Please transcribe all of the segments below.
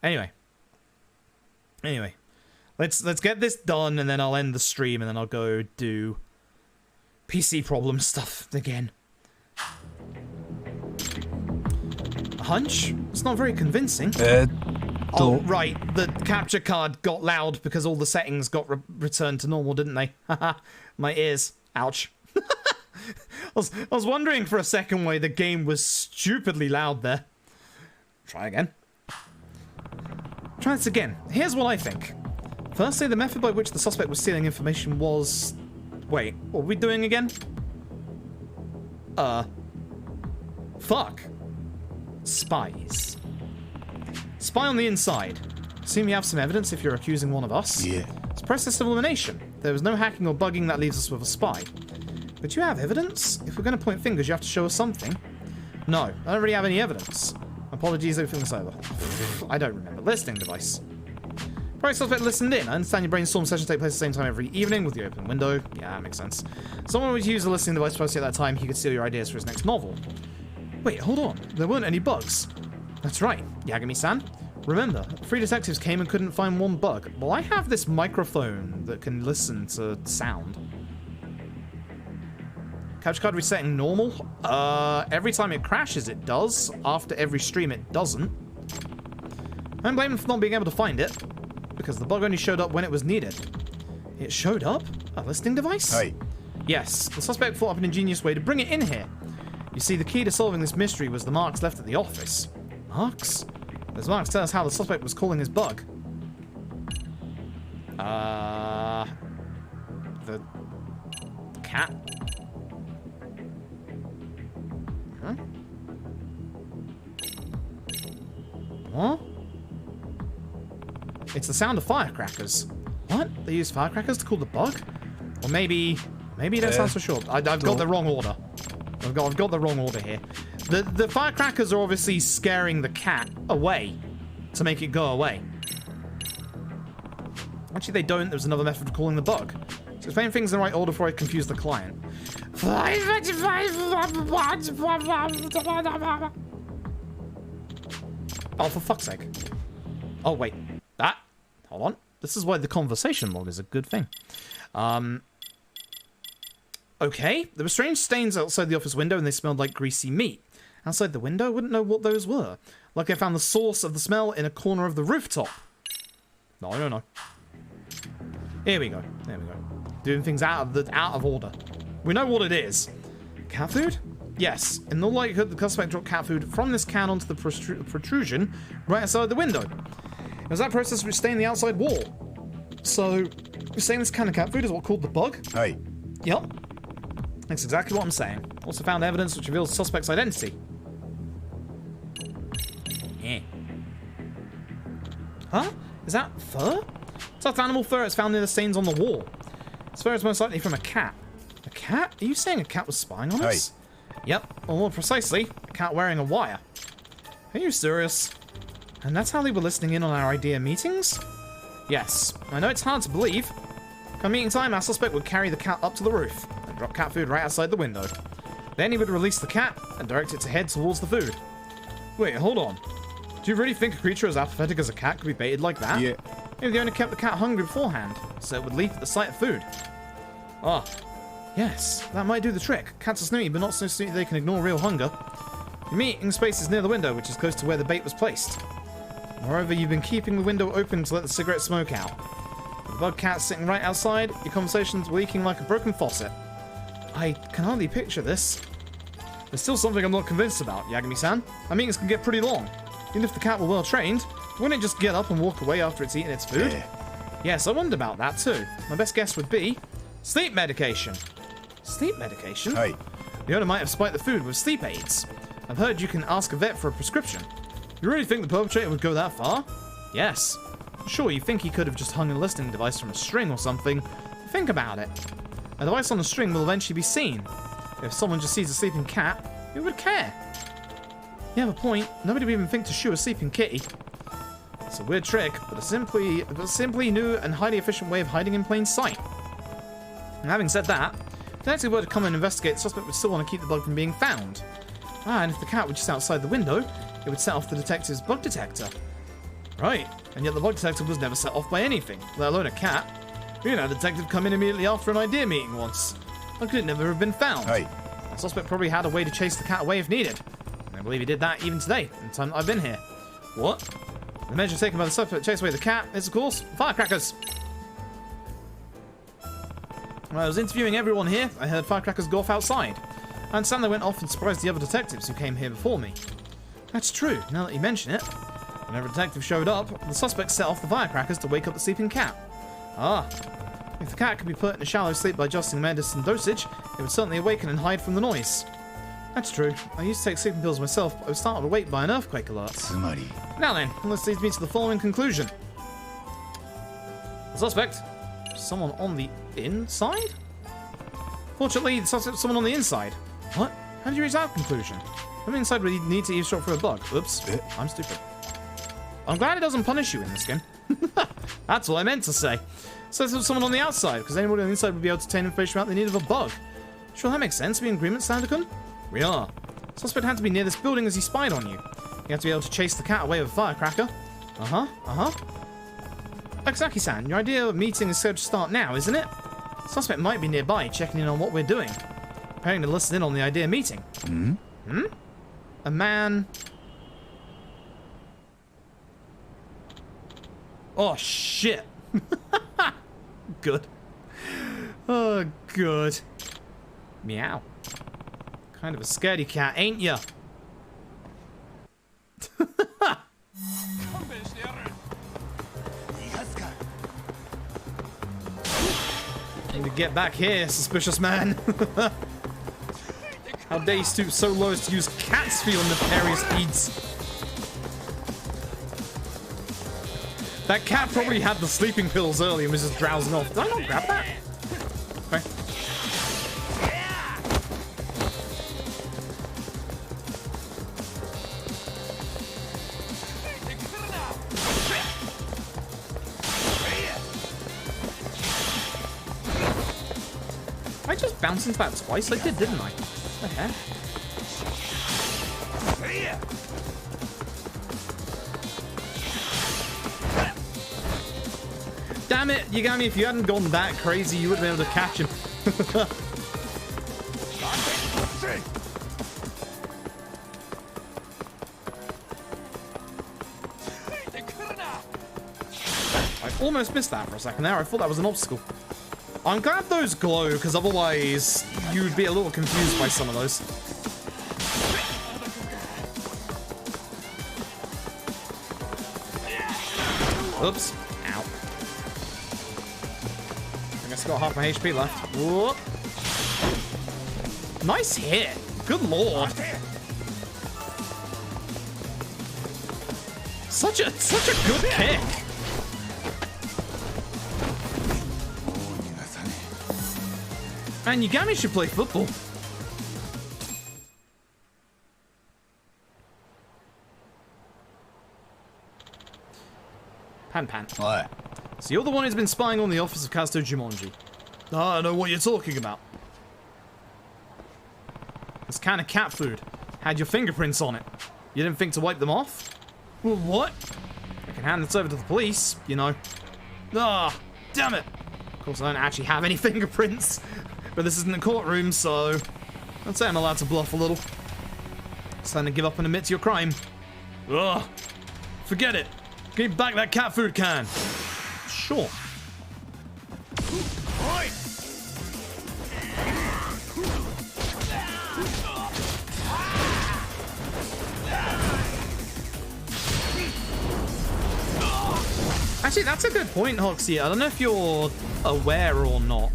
Anyway, let's get this done, and then I'll end the stream, and then I'll go do PC problem stuff again. A hunch? It's not very convincing. Oh, right. The capture card got loud because all the settings got returned to normal, didn't they? Haha. My ears. Ouch. I was wondering for a second why the game was stupidly loud there. Try again. Try this again. Here's what I think. Firstly, the method by which the suspect was stealing information was... Wait, what are we doing again? Fuck. Spies. Spy on the inside. Assume you have some evidence if you're accusing one of us. Yeah. It's process of elimination. There was no hacking or bugging that leaves us with a spy. But you have evidence? If we're going to point fingers, you have to show us something. No, I don't really have any evidence. Apologies, everything's over. I don't remember. Listening device. Probably suspect listened in. I understand your brainstorm sessions take place at the same time every evening with the open window. Yeah, that makes sense. Someone would use a listening device precisely at that time. He could steal your ideas for his next novel. Wait, hold on. There weren't any bugs. That's right, Yagami-san. Remember, 3 detectives came and couldn't find one bug. Well, I have this microphone that can listen to sound. Capture card resetting normal? Every time it crashes it does. After every stream it doesn't. I don't blame him for not being able to find it, because the bug only showed up when it was needed. It showed up? A listening device? Hey. Yes, the suspect thought up an ingenious way to bring it in here. You see, the key to solving this mystery was the marks left at the office. Marks? Those marks tell us how the suspect was calling his bug. The cat? Huh? What? It's the sound of firecrackers. What? They use firecrackers to call the bug? Or maybe you don't sound so sure. I've got the wrong order. I've got the wrong order here. The firecrackers are obviously scaring the cat away to make it go away. Actually, they don't. There's another method of calling the bug. So explain things in the right order before I confuse the client. Oh, for fuck's sake. Oh, wait. That? Hold on. This is why the conversation log is a good thing. Okay. There were strange stains outside the office window and they smelled like greasy meat. Outside the window, I wouldn't know what those were. Like I found the source of the smell in a corner of the rooftop. No. Here we go. There we go. Doing things out of order. We know what it is. Cat food? Yes. In all likelihood, the suspect dropped cat food from this can onto the protrusion right outside the window. It was that process which stained the outside wall. So, you're saying this can of cat food is what called the bug? Hey. Yep. That's exactly what I'm saying. Also found evidence which reveals the suspect's identity. Yeah. Huh? Is that fur? Soft animal fur is found near the stains on the wall. This fur is most likely from a cat. A cat? Are you saying a cat was spying on us? Yep. Or more precisely, a cat wearing a wire. Are you serious? And that's how they were listening in on our idea meetings? Yes. I know it's hard to believe. Come meeting time, our suspect would carry the cat up to the roof and drop cat food right outside the window. Then he would release the cat and direct it to head towards the food. Wait, hold on. Do you really think a creature as apathetic as a cat could be baited like that? Yeah. Maybe they only kept the cat hungry beforehand, so it would leap at the sight of food. Ah. Yes, that might do the trick. Cats are snooty, but not so snooty they can ignore real hunger. Your meeting space is near the window, which is close to where the bait was placed. Moreover, you've been keeping the window open to let the cigarette smoke out. With the bug cat sitting right outside, your conversation's leaking like a broken faucet. I can hardly picture this. There's still something I'm not convinced about, Yagami-san. Our meetings can get pretty long. Even if the cat were well trained, wouldn't it just get up and walk away after it's eaten its food? Yeah. Yes, I wondered about that too. My best guess would be sleep medication. Sleep medication? Hey. The owner might have spiked the food with sleep aids. I've heard you can ask a vet for a prescription. You really think the perpetrator would go that far? Yes. Sure, you think he could have just hung a listening device from a string or something. Think about it. A device on a string will eventually be seen. If someone just sees a sleeping cat, who would care? You have a point. Nobody would even think to shoot a sleeping kitty. It's a weird trick, but a simply new and highly efficient way of hiding in plain sight. And having said that, if the detective were to come and investigate, the suspect would still want to keep the bug from being found. And if the cat were just outside the window, it would set off the detective's bug detector. Right, and yet the bug detective was never set off by anything, let alone a cat. We had a detective come in immediately after an idea meeting once. How could it never have been found? Right. The suspect probably had a way to chase the cat away if needed. And I believe he did that even today, in the time that I've been here. What? The measure taken by the suspect to chase away the cat is, of course, firecrackers. When I was interviewing everyone here, I heard firecrackers go off outside. I understand they went off and surprised the other detectives who came here before me. That's true, now that you mention it. Whenever a detective showed up, the suspect set off the firecrackers to wake up the sleeping cat. Ah. If the cat could be put in a shallow sleep by adjusting the medicine dosage, it would certainly awaken and hide from the noise. That's true. I used to take sleeping pills myself, but I was startled awake by an earthquake alert. Now then, this leads me to the following conclusion. The suspect, someone on the inside? Fortunately, the suspect, someone on the inside. What? How did you reach that conclusion? From inside would need to eavesdrop for a bug. Oops, I'm stupid. I'm glad it doesn't punish you in this game. That's what I meant to say. So there's someone on the outside, because anyone on the inside would be able to obtain information about the need of a bug. Sure, that makes sense. Are we in agreement, Sanderkun? We are. Suspect had to be near this building as he spied on you. You have to be able to chase the cat away with a firecracker. Aksaki-san, your idea of meeting is scheduled to start now, isn't it? Suspect might be nearby, checking in on what we're doing. Preparing to listen in on the idea meeting. A man... Oh, shit. Good. Oh, good. Meow. Kind of a scaredy cat, ain't ya? Need to get back here, suspicious man. How dare you stoop so low as to use cats for your nefarious deeds? That cat probably had the sleeping pills early and was just drowsing off. Did I not grab that? Okay. I just bounced into that twice? I did, didn't I? What the heck? Damn it, Yagami, if you hadn't gone that crazy, you wouldn't be able to catch him. I almost missed that for a second there. I thought that was an obstacle. I'm glad those glow, because otherwise you'd be a little confused by some of those. Oops. Ow. I guess I got half my HP left. Whoop. Nice hit. Good lord. Such a good kick. Man, Yagami should play football. Pan. What? So you're the one who's been spying on the office of Kazuto Jumonji. I know what you're talking about. This can of cat food had your fingerprints on it. You didn't think to wipe them off? Well, what? I can hand this over to the police, you know. Ah, damn it. Of course, I don't actually have any fingerprints. But this isn't a courtroom, so I'd say I'm allowed to bluff a little. It's time to give up and admit to your crime. Ugh. Forget it. Give me back that cat food can. Sure. Actually, that's a good point, Hoxie. I don't know if you're aware or not.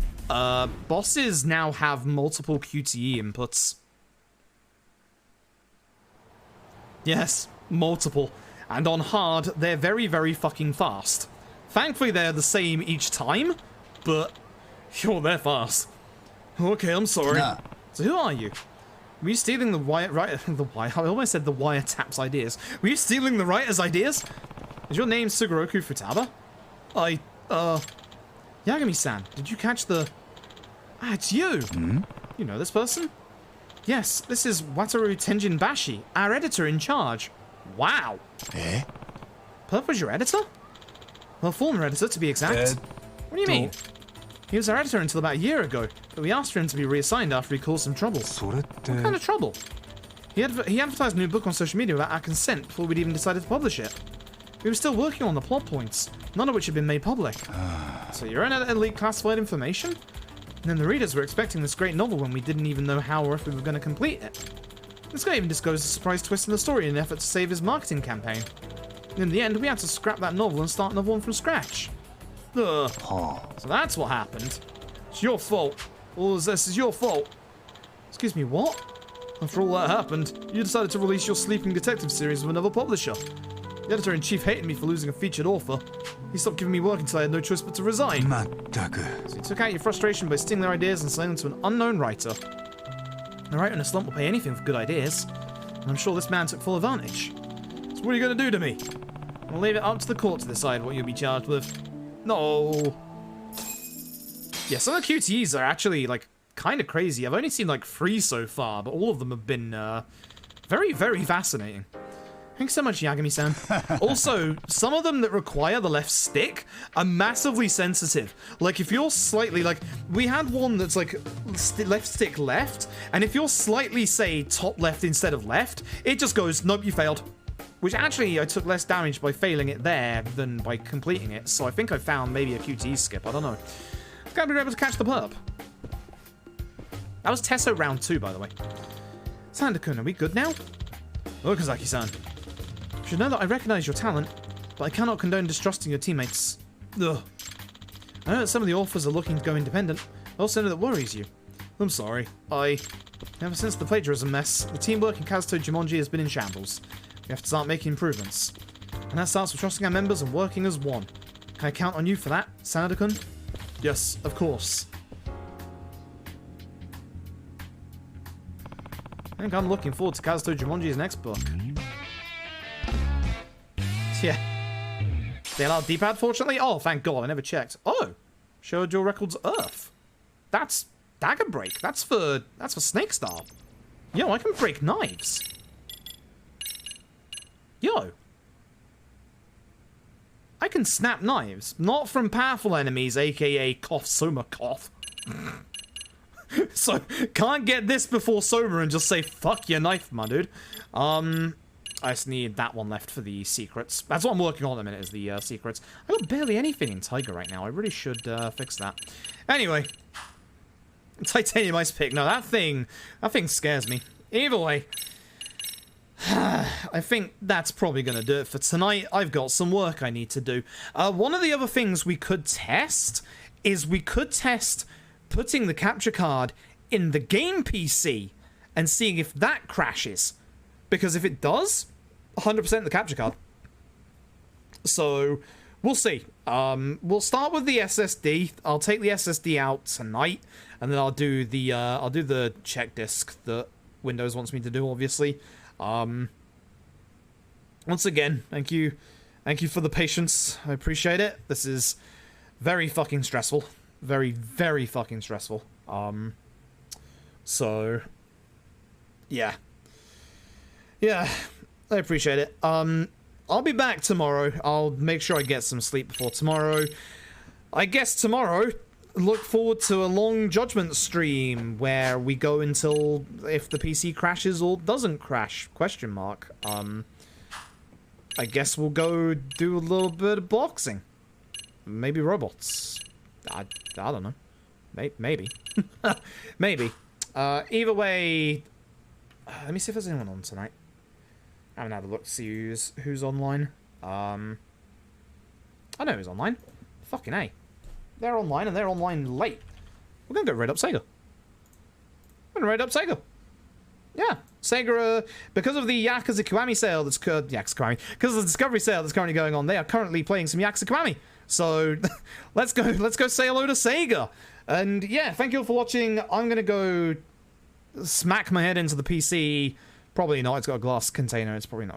Bosses now have multiple QTE inputs. Yes, multiple. And on hard, they're very, very fucking fast. Thankfully, they're the same each time, but yo, they're fast. Okay, I'm sorry. Nah. So who are you? Were you stealing the I almost said the wiretaps ideas. Were you stealing the writer's ideas? Is your name Sugoroku Futaba? Yagami-san, did you catch the... Ah, it's you! Mm-hmm. You know this person? Yes, this is Wataru Tenjin Bashi, our editor in charge. Wow! Eh? Perp was your editor? Well, former editor, to be exact. What do you mean? He was our editor until about a year ago, but we asked for him to be reassigned after he caused some trouble. What kind of trouble? He advertised a new book on social media without our consent before we'd even decided to publish it. We were still working on the plot points, none of which had been made public. So your own editor leaked classified information? And then the readers were expecting this great novel when we didn't even know how or if we were going to complete it. This guy even disclosed a surprise twist in the story in an effort to save his marketing campaign. And in the end, we had to scrap that novel and start another one from scratch. Ugh. So that's what happened. It's your fault. All of this is your fault. Excuse me, what? After all that happened, you decided to release your Sleeping Detective series with another publisher. The editor-in-chief hated me for losing a featured author. He stopped giving me work until I had no choice but to resign. So you took out your frustration by stealing their ideas and selling them to an unknown writer. A writer in a slump will pay anything for good ideas. And I'm sure this man took full advantage. So what are you going to do to me? I'll leave it up to the court to decide what you'll be charged with. No. Yeah, some of the QTEs are actually, like, kind of crazy. I've only seen, like, 3 so far, but all of them have been, very, very fascinating. Thanks so much, Yagami-san. Also, some of them that require the left stick are massively sensitive. Like, if you're slightly, like, we had one that's, like, left stick left, and if you're slightly, say, top left instead of left, it just goes, nope, you failed. Which, actually, I took less damage by failing it there than by completing it, so I think I found maybe a QTE skip, I don't know. Gotta be able to catch the perp. That was Tesso round 2, by the way. Sanda-kun, are we good now? Okazaki-san. You should know that I recognize your talent, but I cannot condone distrusting your teammates. Ugh. I know that some of the authors are looking to go independent. I also know that worries you. I'm sorry. Ever since the plagiarism mess, the teamwork in Kazuto Jumonji has been in shambles. We have to start making improvements. And that starts with trusting our members and working as one. Can I count on you for that, Sanada-kun? Yes, of course. I think I'm looking forward to Kazuto Jumonji's next book. Yeah. They allowed D-pad, fortunately? Oh, thank God, I never checked. Oh! Shoujo Records Earth. That's Dagger Break. That's for Snake Star. Yo, I can break knives. Yo. I can snap knives. Not from powerful enemies, aka Cough Soma Cough. So, can't get this before Soma and just say, fuck your knife, my dude. I just need that one left for the secrets. That's what I'm working on at the minute, is the secrets. I got barely anything in Tiger right now. I really should fix that. Anyway. Titanium Ice Pick. No, that thing scares me. Either way. I think that's probably going to do it for tonight. I've got some work I need to do. One of the other things we could test is we could test putting the capture card in the game PC and seeing if that crashes. Because if it does, 100% the capture card. So, we'll see. We'll start with the SSD. I'll take the SSD out tonight, and then I'll do the check disk that Windows wants me to do, obviously. Once again, thank you for the patience. I appreciate it. This is very fucking stressful. Very, very fucking stressful. So, yeah. Yeah, I appreciate it. I'll be back tomorrow. I'll make sure I get some sleep before tomorrow. I guess tomorrow, look forward to a long Judgment stream where we go until if the PC crashes or doesn't crash, question mark. I guess we'll go do a little bit of boxing. Maybe robots. I don't know. Maybe. Maybe. Either way, let me see if there's anyone on tonight. I haven't had a look to see who's online. I know who's online. Fucking A. They're online and they're online late. We're gonna go raid up Sega. We're gonna raid up Sega. Yeah. Sega, because of the Yakuza Kiwami sale that's because of the Discovery sale that's currently going on, they are currently playing some Yakuza Kiwami. So let's go say hello to Sega. And yeah, thank you all for watching. I'm gonna go smack my head into the PC. Probably not. It's got a glass container. It's probably not